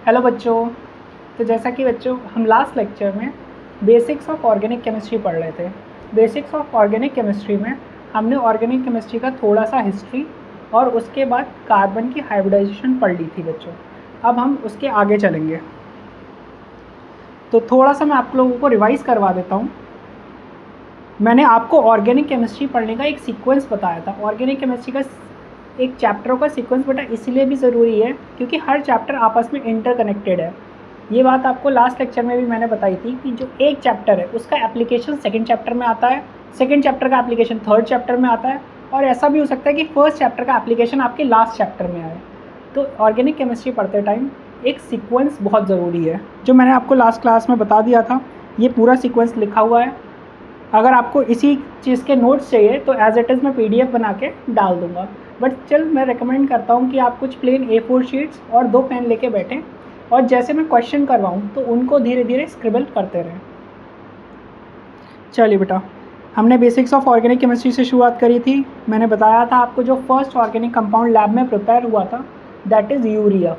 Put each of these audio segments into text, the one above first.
Hello बच्चों। तो जैसा कि बच्चों हम लास्ट लेक्चर में बेसिक्स ऑफ ऑर्गेनिक केमिस्ट्री पढ़ रहे थे। बेसिक्स ऑफ ऑर्गेनिक केमिस्ट्री में हमने ऑर्गेनिक केमिस्ट्री का थोड़ा सा हिस्ट्री और उसके बाद कार्बन की हाइब्रिडाइजेशन पढ़ ली थी बच्चों। अब हम उसके आगे चलेंगे। तो थोड़ा सा मैं आप लोगों को रिवाइज़ करवा देता हूँ। मैंने आपको ऑर्गेनिक केमिस्ट्री पढ़ने का एक सीक्वेंस बताया था। ऑर्गेनिक केमिस्ट्री का एक चैप्टरों का सीक्वेंस बेटा इसलिए भी ज़रूरी है क्योंकि हर चैप्टर आपस में इंटरकनेक्टेड है। ये बात आपको लास्ट लेक्चर में भी मैंने बताई थी कि जो एक चैप्टर है उसका एप्लीकेशन सेकंड चैप्टर में आता है, सेकंड चैप्टर का एप्लीकेशन थर्ड चैप्टर में आता है, और ऐसा भी हो सकता है कि फर्स्ट चैप्टर का एप्लीकेशन आपके लास्ट चैप्टर में आए। तो ऑर्गेनिक केमिस्ट्री पढ़ते टाइम एक सीक्वेंस बहुत ज़रूरी है, जो मैंने आपको लास्ट क्लास में बता दिया था। ये पूरा सीक्वेंस लिखा हुआ है। अगर आपको इसी चीज़ के नोट्स चाहिए तो एज इट इज़ मैं PDF बना के डाल दूँगा। बट चल मैं रिकमेंड करता हूँ कि आप कुछ प्लेन A4 शीट्स और 2 पेन लेके बैठें और जैसे मैं क्वेश्चन करवाऊँ तो उनको धीरे धीरे स्क्रिबल करते रहें। चलिए बेटा, हमने बेसिक्स ऑफ ऑर्गेनिक केमिस्ट्री से शुरुआत करी थी। मैंने बताया था आपको जो फर्स्ट ऑर्गेनिक कंपाउंड लैब में प्रिपेयर हुआ था दैट इज़ यूरिया।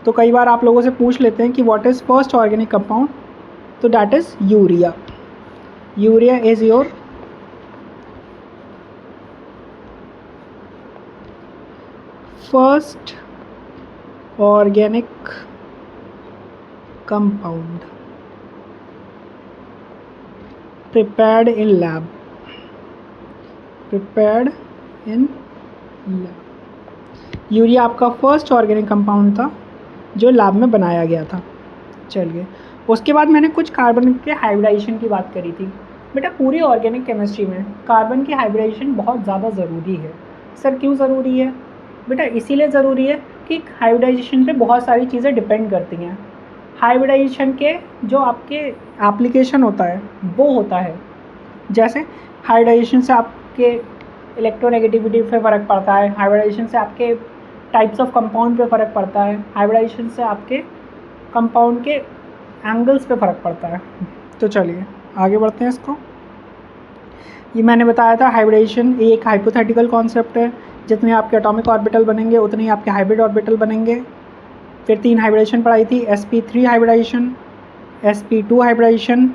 तो कई बार आप लोगों से पूछ लेते हैं कि what is first organic compound, तो that is urea. Urea is your first organic compound prepared in lab. Urea आपका फर्स्ट ऑर्गेनिक कंपाउंड था जो लैब में बनाया गया था। चलिए, उसके बाद मैंने कुछ कार्बन के हाइब्रिडाइजेशन की बात करी थी। बेटा पूरी ऑर्गेनिक केमिस्ट्री में कार्बन की हाइब्रिडाइजेशन बहुत ज़्यादा ज़रूरी है। सर क्यों ज़रूरी है? बेटा इसीलिए ज़रूरी है कि हाइब्रिडाइजेशन पे बहुत सारी चीज़ें डिपेंड करती हैं। हाइब्रिडाइजेशन के जो आपके एप्लीकेशन होता है वो होता है, जैसे हाइब्रिडाइजेशन से आपके इलेक्ट्रोनेगेटिविटी पे फ़र्क पड़ता है, हाइब्रिडाइजेशन से आपके टाइप्स ऑफ कंपाउंड पे फ़र्क पड़ता है, हाइब्रिडाइजेशन से आपके कंपाउंड के एंगल्स पे फ़र्क पड़ता है। तो चलिए आगे बढ़ते हैं इसको। ये मैंने बताया था हाइब्रिडाइजेशन एक हाइपोथेटिकल कॉन्सेप्ट है। जितने आपके एटॉमिक ऑर्बिटल बनेंगे उतने ही आपके हाइब्रिड ऑर्बिटल बनेंगे। फिर 3 हाइब्रिडेशन पढ़ाई थी, sp3 हाइब्रिडाइजेशन, sp2 हाइब्रिडाइजेशन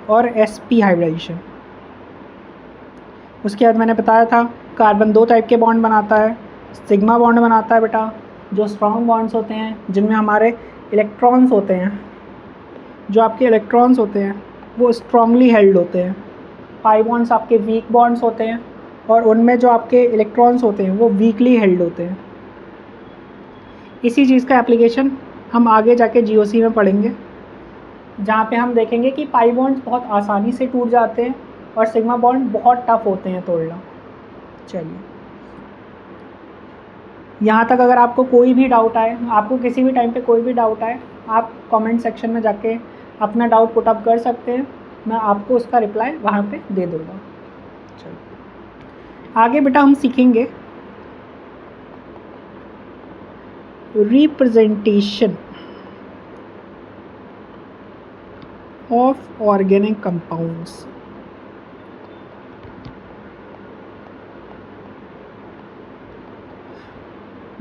और sp हाइब्रिडाइजेशन। उसके बाद मैंने बताया था कार्बन 2 टाइप के बॉन्ड बनाता है। सिग्मा बॉन्ड बनाता है बेटा, जो स्ट्रॉन्ग बॉन्ड्स होते हैं जिनमें हमारे इलेक्ट्रॉन्स होते हैं, जो आपके इलेक्ट्रॉन्स होते हैं वो स्ट्रांगली हेल्ड होते हैं। पाई बॉन्ड्स आपके वीक बॉन्ड्स होते हैं और उनमें जो आपके इलेक्ट्रॉन्स होते हैं वो वीकली हेल्ड होते हैं। इसी चीज़ का एप्लीकेशन हम आगे जाके GOC में पढ़ेंगे, जहाँ पे हम देखेंगे कि पाई बॉन्ड्स बहुत आसानी से टूट जाते हैं और सिग्मा बॉन्ड बहुत टफ होते हैं तोड़ना। चलिए, यहाँ तक अगर आपको कोई भी डाउट आए, आपको किसी भी टाइम पे कोई भी डाउट आए, आप कमेंट सेक्शन में जाके अपना डाउट पुट अप कर सकते हैं। मैं आपको उसका रिप्लाई वहाँ पे दे दूँगा। चलिए आगे बेटा हम सीखेंगे representation of organic compounds.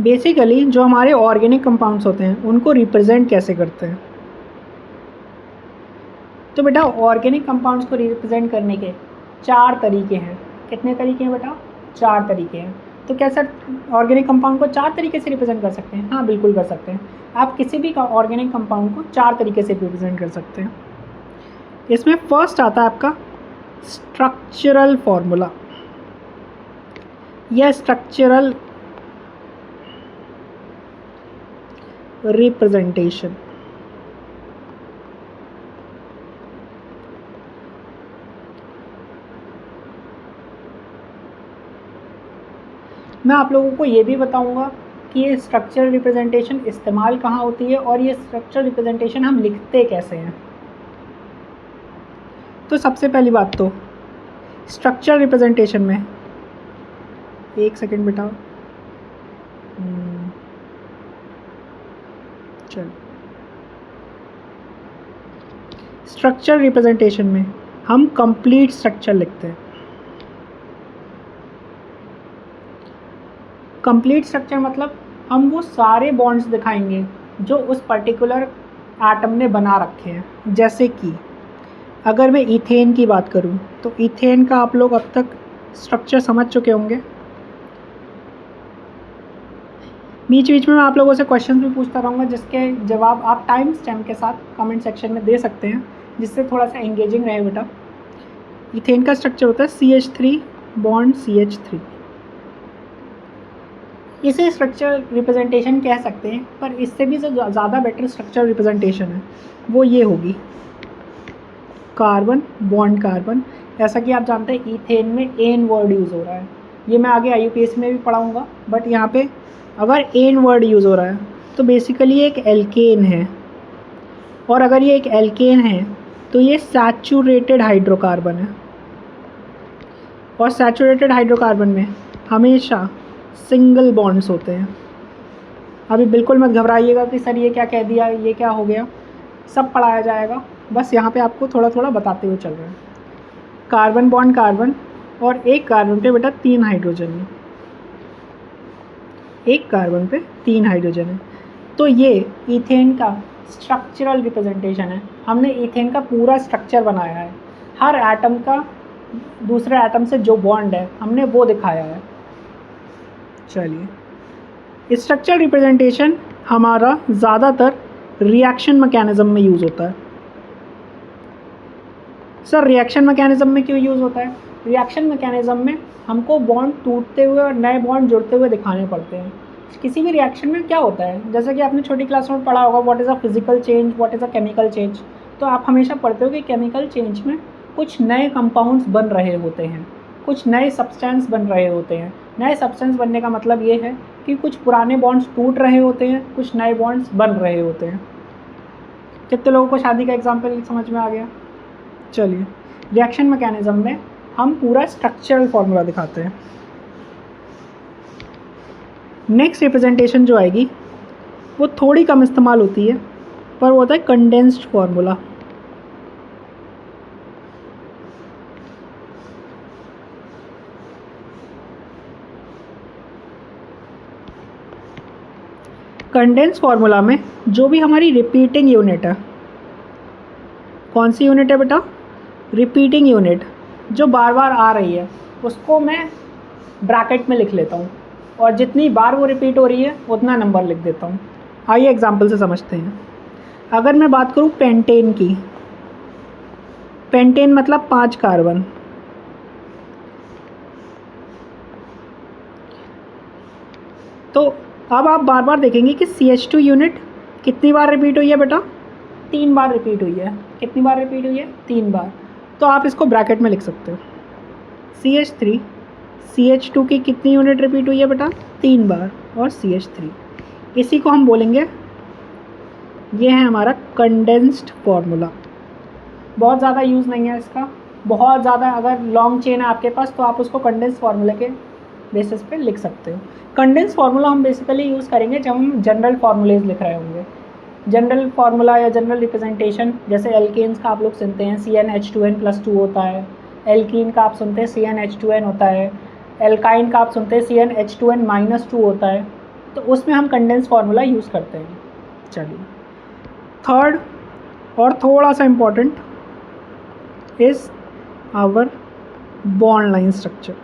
Basically जो हमारे ऑर्गेनिक कंपाउंड्स होते हैं उनको रिप्रेजेंट कैसे करते हैं। तो बेटा ऑर्गेनिक कंपाउंड्स को रिप्रेजेंट करने के 4 तरीके हैं। कितने तरीके हैं बेटा? 4 तरीके हैं। तो क्या सर ऑर्गेनिक कंपाउंड को 4 तरीके से रिप्रेजेंट कर सकते हैं? हाँ बिल्कुल कर सकते हैं। आप किसी भी ऑर्गेनिक कंपाउंड को 4 तरीके से रिप्रेजेंट कर सकते हैं। इसमें फर्स्ट आता है आपका स्ट्रक्चरल फॉर्मूला या स्ट्रक्चरल रिप्रेजेंटेशन। मैं आप लोगों को ये भी बताऊंगा कि ये स्ट्रक्चरल रिप्रेजेंटेशन इस्तेमाल कहाँ होती है और ये स्ट्रक्चरल रिप्रेजेंटेशन हम लिखते कैसे हैं। तो सबसे पहली बात तो स्ट्रक्चरल रिप्रेजेंटेशन में, एक सेकेंड बेटा, चल स्ट्रक्चरल रिप्रेजेंटेशन में हम कंप्लीट स्ट्रक्चर लिखते हैं। कंप्लीट स्ट्रक्चर मतलब हम वो सारे बॉन्ड्स दिखाएंगे जो उस पर्टिकुलर एटम ने बना रखे हैं। जैसे कि अगर मैं इथेन की बात करूं तो इथेन का आप लोग अब तक स्ट्रक्चर समझ चुके होंगे। बीच बीच में मैं आप लोगों से क्वेश्चन भी पूछता रहूँगा जिसके जवाब आप टाइम स्टैम्प के साथ कमेंट सेक्शन में दे सकते हैं, जिससे थोड़ा सा एंगेजिंग रहे बेटा। इथेन का स्ट्रक्चर होता है CH3 बॉन्ड CH3। इसे स्ट्रक्चर रिप्रेजेंटेशन कह सकते हैं, पर इससे भी जो ज़्यादा बेटर स्ट्रक्चर रिप्रेजेंटेशन है वो ये होगी, कार्बन बॉन्ड कार्बन। ऐसा कि आप जानते हैं इथेन में एन वर्ड यूज़ हो रहा है, ये मैं आगे IUPAC में भी पढ़ाऊँगा, बट यहाँ पे अगर एन वर्ड यूज़ हो रहा है तो बेसिकली एक एल्केन है, और अगर ये एक एल्केन है तो ये सैचुरेटेड हाइड्रोकार्बन है, और सैचुरेटेड हाइड्रोकार्बन में हमेशा सिंगल बॉन्ड्स होते हैं। अभी बिल्कुल मत घबराइएगा कि सर ये क्या कह दिया, ये क्या हो गया, सब पढ़ाया जाएगा, बस यहाँ पे आपको थोड़ा थोड़ा बताते हुए चल रहा है। कार्बन बॉन्ड कार्बन, और एक कार्बन पे बेटा 3 हाइड्रोजन है, एक कार्बन पे 3 हाइड्रोजन है। तो ये इथेन का स्ट्रक्चरल रिप्रेजेंटेशन है। हमने इथेन का पूरा स्ट्रक्चर बनाया है, हर एटम का दूसरे एटम से जो बॉन्ड है हमने वो दिखाया है। चलिए, स्ट्रक्चरल रिप्रेजेंटेशन हमारा ज़्यादातर रिएक्शन मैकेनिज़्म में यूज़ होता है। सर रिएक्शन मैकेनिज़्म में क्यों यूज़ होता है? रिएक्शन मैकेनिज़्म में हमको बॉन्ड टूटते हुए और नए बॉन्ड जुड़ते हुए दिखाने पड़ते हैं। किसी भी रिएक्शन में क्या होता है, जैसा कि आपने छोटी क्लास में पढ़ा होगा, what is a physical change, what is a chemical change. तो आप हमेशा पढ़ते हो कि केमिकल चेंज में कुछ नए कंपाउंड्स बन रहे होते हैं, कुछ नए सब्सटेंस बन रहे होते हैं। नए सब्सटेंस बनने का मतलब ये है कि कुछ पुराने बॉन्ड्स टूट रहे होते हैं, कुछ नए बॉन्ड्स बन रहे होते हैं। कितने लोगों को शादी का एग्जाम्पल समझ में आ गया? चलिए, रिएक्शन मैकेनिज़्म में हम पूरा स्ट्रक्चरल फॉर्मूला दिखाते हैं। नेक्स्ट रिप्रेजेंटेशन जो आएगी वो थोड़ी कम इस्तेमाल होती है, पर वो होता है कंडेंस्ड फॉर्मूला। कंडेंस फॉर्मूला में जो भी हमारी रिपीटिंग यूनिट है, कौन सी यूनिट है बेटा? रिपीटिंग यूनिट, जो बार बार आ रही है उसको मैं ब्रैकेट में लिख लेता हूँ, और जितनी बार वो रिपीट हो रही है उतना नंबर लिख देता हूँ। आइए एग्जाम्पल से समझते हैं। अगर मैं बात करूँ पेंटेन की, पेंटेन मतलब 5 कार्बन, तो अब आप बार बार देखेंगे कि CH2 यूनिट कितनी बार रिपीट हुई है बेटा? 3 बार रिपीट हुई है। कितनी बार रिपीट हुई है? 3 बार। तो आप इसको ब्रैकेट में लिख सकते हो, CH3, CH2 की कितनी यूनिट रिपीट हुई है बेटा? 3 बार, और CH3। इसी को हम बोलेंगे, ये है हमारा कंडेंस्ड फॉर्मूला। बहुत ज़्यादा यूज़ नहीं है इसका, बहुत ज़्यादा अगर लॉन्ग चेन है आपके पास तो आप उसको कंडेंस फार्मूला के बेसिस पे लिख सकते हो। कंडेंस फार्मूला हम बेसिकली यूज़ करेंगे जब हम जनरल फार्मूलेज लिख रहे होंगे। जनरल फार्मूला या जनरल रिप्रेजेंटेशन, जैसे एल्केन्स का आप लोग सुनते हैं CnH2n+2 होता है, एल्कीन का आप सुनते हैं CnH2n होता है, एल्काइन का आप सुनते हैं CnH2n-2 होता है, तो उसमें हम कंडेंस फार्मूला यूज़ करते हैं। चलिए, थर्ड और थोड़ा सा important is our bond line structure.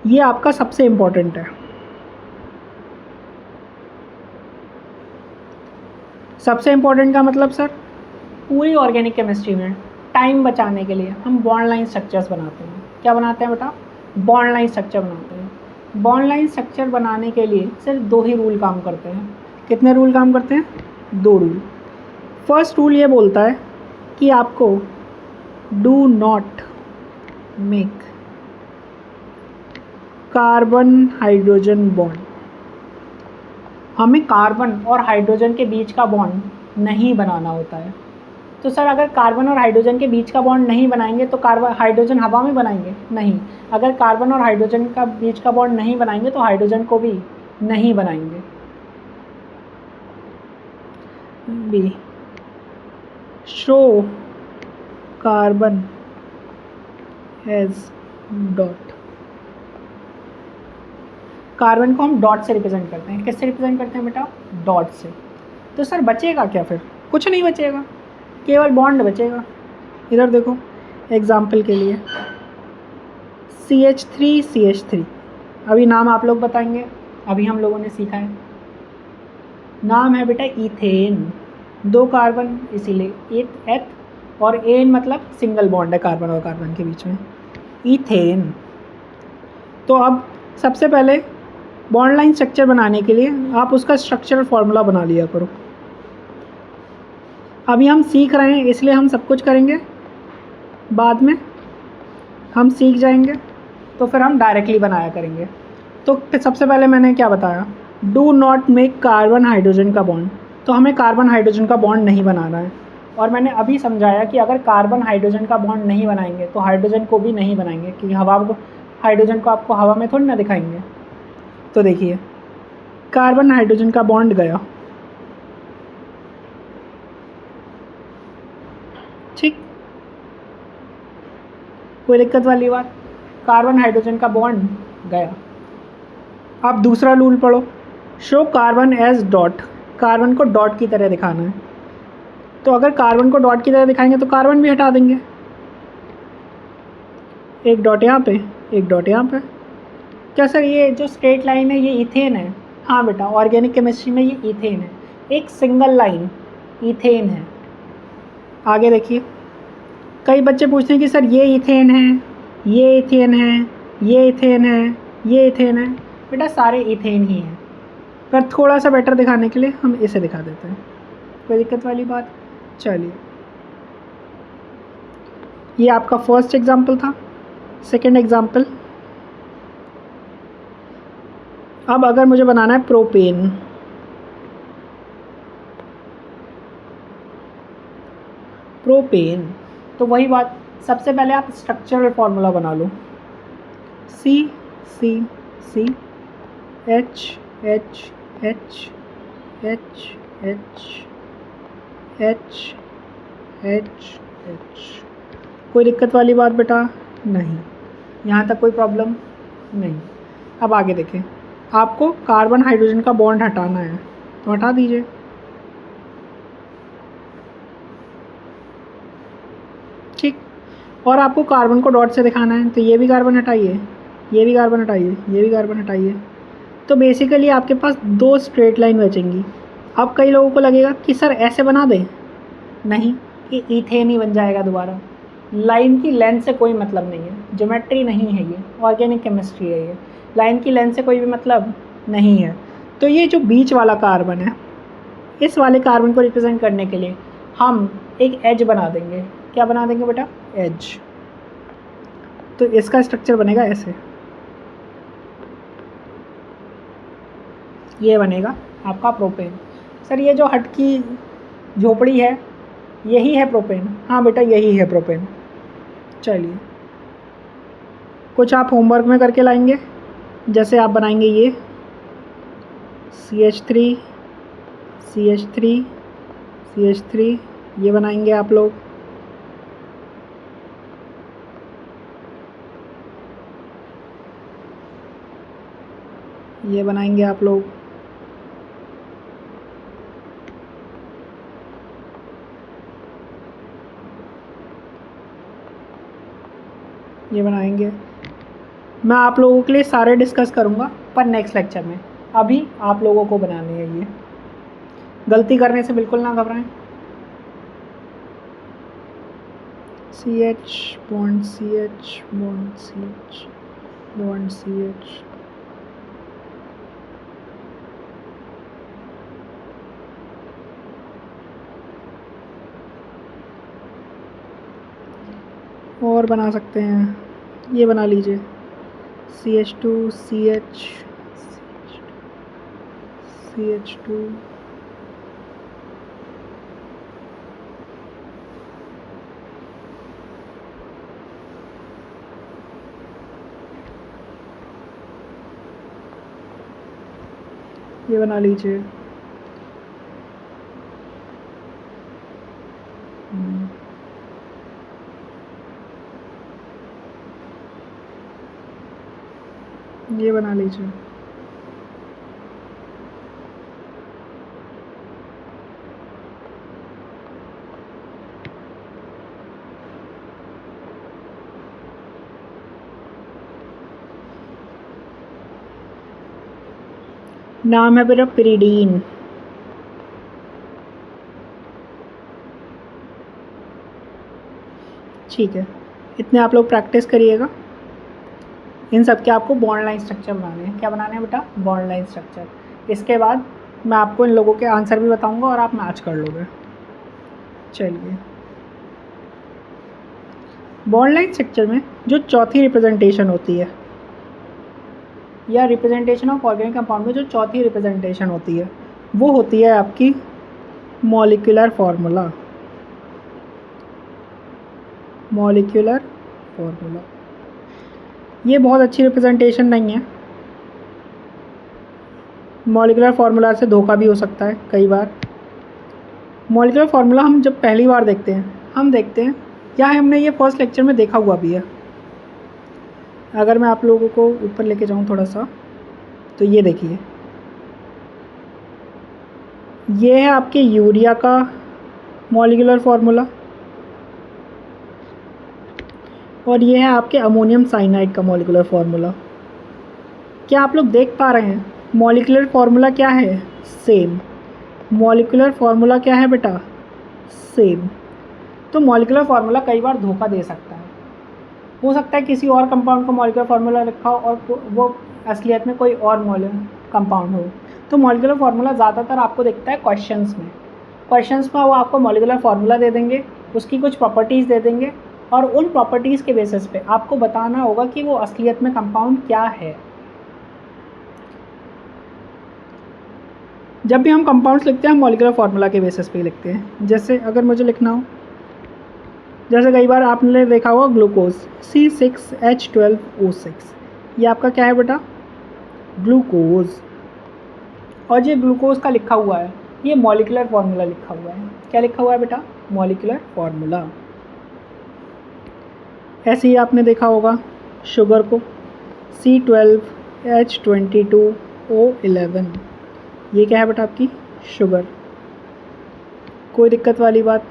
ये आपका सबसे इम्पॉर्टेंट है। सबसे इम्पॉर्टेंट का मतलब सर, पूरी ऑर्गेनिक केमिस्ट्री में टाइम बचाने के लिए हम बॉन्ड लाइन स्ट्रक्चर्स बनाते हैं। क्या बनाते हैं बेटा? बॉन्ड लाइन स्ट्रक्चर बनाते हैं। बॉन्ड लाइन स्ट्रक्चर बनाने के लिए सिर्फ 2 ही रूल काम करते हैं। कितने रूल काम करते हैं? 2 रूल। फर्स्ट रूल ये बोलता है कि आपको do not make carbon hydrogen bond. हमें कार्बन और हाइड्रोजन के बीच का बॉन्ड नहीं बनाना होता है। तो सर अगर कार्बन और हाइड्रोजन के बीच का बॉन्ड नहीं बनाएंगे तो कार्बन हाइड्रोजन हवा में बनाएंगे? नहीं। अगर कार्बन और हाइड्रोजन का बीच का बॉन्ड नहीं बनाएंगे तो हाइड्रोजन को भी नहीं बनाएंगे। B, show carbon as dot. Carbon को हम डॉट से रिप्रेजेंट करते हैं। किससे रिप्रेजेंट करते हैं बेटा? डॉट से। तो सर बचेगा क्या फिर? कुछ नहीं बचेगा, केवल बॉन्ड बचेगा। इधर देखो एग्जाम्पल के लिए CH3 CH3, अभी नाम आप लोग बताएंगे, अभी हम लोगों ने सीखा है। नाम है बेटा इथेन, 2 कार्बन इसीलिए एथ और एन मतलब सिंगल बॉन्ड है कार्बन और कार्बन के बीच में, इथेन। तो अब सबसे पहले बॉन्ड लाइन स्ट्रक्चर बनाने के लिए आप उसका स्ट्रक्चरल फॉर्मूला बना लिया करो। अभी हम सीख रहे हैं इसलिए हम सब कुछ करेंगे, बाद में हम सीख जाएंगे तो फिर हम डायरेक्टली बनाया करेंगे। तो सबसे पहले मैंने क्या बताया? Do not make carbon hydrogen का बॉन्ड। तो हमें कार्बन हाइड्रोजन का बॉन्ड नहीं बनाना है। और मैंने अभी समझाया कि अगर कार्बन हाइड्रोजन का बॉन्ड नहीं बनाएंगे तो हाइड्रोजन को भी नहीं बनाएंगे, क्योंकि हवा को, हाइड्रोजन को आपको हवा में थोड़ी ना दिखाएंगे। तो देखिए कार्बन हाइड्रोजन का बॉन्ड गया, ठीक, कोई दिक्कत वाली बात? कार्बन हाइड्रोजन का बॉन्ड गया। अब दूसरा रूल पढ़ो, show carbon as dot. Carbon को डॉट की तरह दिखाना है। तो अगर कार्बन को डॉट की तरह दिखाएंगे तो कार्बन भी हटा देंगे, एक डॉट यहाँ पे, एक डॉट यहाँ पे। क्या सर ये जो स्ट्रेट लाइन है ये इथेन है? हाँ बेटा, ऑर्गेनिक केमिस्ट्री में ये इथेन है, एक सिंगल लाइन इथेन है। आगे देखिए, कई बच्चे पूछते हैं कि सर ये इथेन है, ये इथेन है, ये इथेन है, ये इथेन है। बेटा सारे इथेन ही हैं, पर थोड़ा सा बेटर दिखाने के लिए हम इसे दिखा देते हैं। कोई दिक्कत वाली बात? चलिए, ये आपका फर्स्ट एग्जाम्पल था। सेकेंड एग्जाम्पल, अब अगर मुझे बनाना है प्रोपेन, प्रोपेन तो वही बात, सबसे पहले आप स्ट्रक्चरल फार्मूला बना लो। C C C H H H H H H H H. कोई दिक्कत वाली बात बेटा? नहीं, यहाँ तक कोई प्रॉब्लम नहीं। अब आगे देखें, आपको कार्बन हाइड्रोजन का बॉन्ड हटाना है तो हटा दीजिए। ठीक, और आपको कार्बन को डॉट से दिखाना है तो ये भी कार्बन हटाइए, ये भी कार्बन हटाइए, ये भी कार्बन हटाइए। तो बेसिकली आपके पास 2 स्ट्रेट लाइन बचेंगी। अब कई लोगों को लगेगा कि सर ऐसे बना दें, नहीं, ये इथेन ही बन जाएगा दोबारा। लाइन की लेंथ से कोई मतलब नहीं है, ज्योमेट्री नहीं है ये, ऑर्गेनिक केमिस्ट्री है ये, लाइन की लेंथ से कोई भी मतलब नहीं है। तो ये जो बीच वाला कार्बन है, इस वाले कार्बन को रिप्रेजेंट करने के लिए हम एक एज बना देंगे। क्या बना देंगे बेटा? एज। तो इसका स्ट्रक्चर बनेगा ऐसे, ये बनेगा आपका प्रोपेन। सर ये जो हटकी झोपड़ी है यही है प्रोपेन? हाँ बेटा यही है प्रोपेन। चलिए, कुछ आप होमवर्क में करके लाएंगे, जैसे आप बनाएंगे ये CH3 CH3 CH3, ये बनाएंगे आप लोग। ये बनाएंगे आप लोग, ये बनाएंगे। मैं आप लोगों के लिए सारे डिस्कस करूँगा पर नेक्स्ट लेक्चर में, अभी आप लोगों को बनानी है ये। गलती करने से बिल्कुल ना घबराएं। CH bond CH bond CH bond CH, और बना सकते हैं, ये बना लीजिए CH2 CH CH2, ये बना लीजिए। ये बना लीजिए। नाम है मेरा पिरिडीन। ठीक है, इतने आप लोग प्रैक्टिस करिएगा। इन सब के आपको बॉन्ड लाइन स्ट्रक्चर बनाने हैं। क्या बनाने हैं बेटा? Bond line structure. इसके बाद मैं आपको इन लोगों के आंसर भी बताऊंगा और आप मैच कर लोगे। चलिए, बॉन्ड लाइन स्ट्रक्चर में जो चौथी रिप्रेजेंटेशन होती है, या रिप्रेजेंटेशन ऑफ ऑर्गेनिक कंपाउंड में जो चौथी रिप्रेजेंटेशन होती है, वो होती है आपकी मॉलिक्यूलर फार्मूला। मॉलिक्यूलर फार्मूला ये बहुत अच्छी रिप्रेजेंटेशन नहीं है। मॉलिक्यूलर फार्मूला से धोखा भी हो सकता है कई बार। मॉलिक्यूलर फार्मूला हम जब पहली बार देखते हैं, हम देखते हैं क्या है, हमने ये फर्स्ट लेक्चर में देखा हुआ भी है। अगर मैं आप लोगों को ऊपर लेके जाऊँ थोड़ा सा, तो ये देखिए, ये है आपके यूरिया का मॉलिक्यूलर फार्मूला और ये है आपके अमोनियम साइनाइड का मॉलिक्यूलर फार्मूला। क्या आप लोग देख पा रहे हैं? मॉलिक्यूलर फार्मूला क्या है? सेम। मॉलिक्यूलर फार्मूला क्या है बेटा? सेम। तो मॉलिक्यूलर फार्मूला कई बार धोखा दे सकता है। हो सकता है किसी और कंपाउंड का मॉलिक्यूलर फार्मूला रखा हो और वो असलियत में कोई और कंपाउंड हो। तो मॉलिक्यूलर फार्मूला ज़्यादातर आपको दिखता है क्वेश्चंस में। क्वेश्चंस में वो आपको मॉलिक्यूलर फार्मूला दे देंगे, उसकी कुछ प्रॉपर्टीज़ दे देंगे और उन प्रॉपर्टीज़ के बेसिस पे आपको बताना होगा कि वो असलियत में कंपाउंड क्या है। जब भी हम कंपाउंड्स लिखते हैं, हम मॉलिक्यूलर फार्मूला के बेसिस पे लिखते हैं। जैसे अगर मुझे लिखना हो, जैसे कई बार आपने देखा होगा ग्लूकोज C6H12O6, ये आपका क्या है बेटा? ग्लूकोज। और ये ग्लूकोज का लिखा हुआ है, ये मॉलिक्यूलर फार्मूला लिखा हुआ है। क्या लिखा हुआ है बेटा? Molecular formula. ऐसे ही आपने देखा होगा शुगर को C12H22O11, ये क्या है बेटा? आपकी शुगर। कोई दिक्कत वाली बात?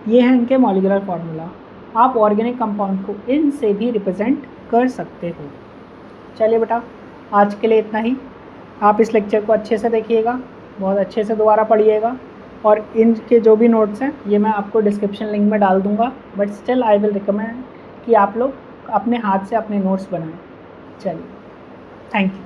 ये है इनके मॉलिक्यूलर फार्मूला। आप ऑर्गेनिक कंपाउंड को इनसे भी रिप्रेजेंट कर सकते हो। चलिए बेटा, आज के लिए इतना ही। आप इस लेक्चर को अच्छे से देखिएगा, बहुत अच्छे से दोबारा पढ़िएगा और इनके जो भी नोट्स हैं ये मैं आपको डिस्क्रिप्शन लिंक में डाल दूँगा। But still I will recommend कि आप लोग अपने हाथ से अपने नोट्स बनाएं। चलिए, थैंक यू।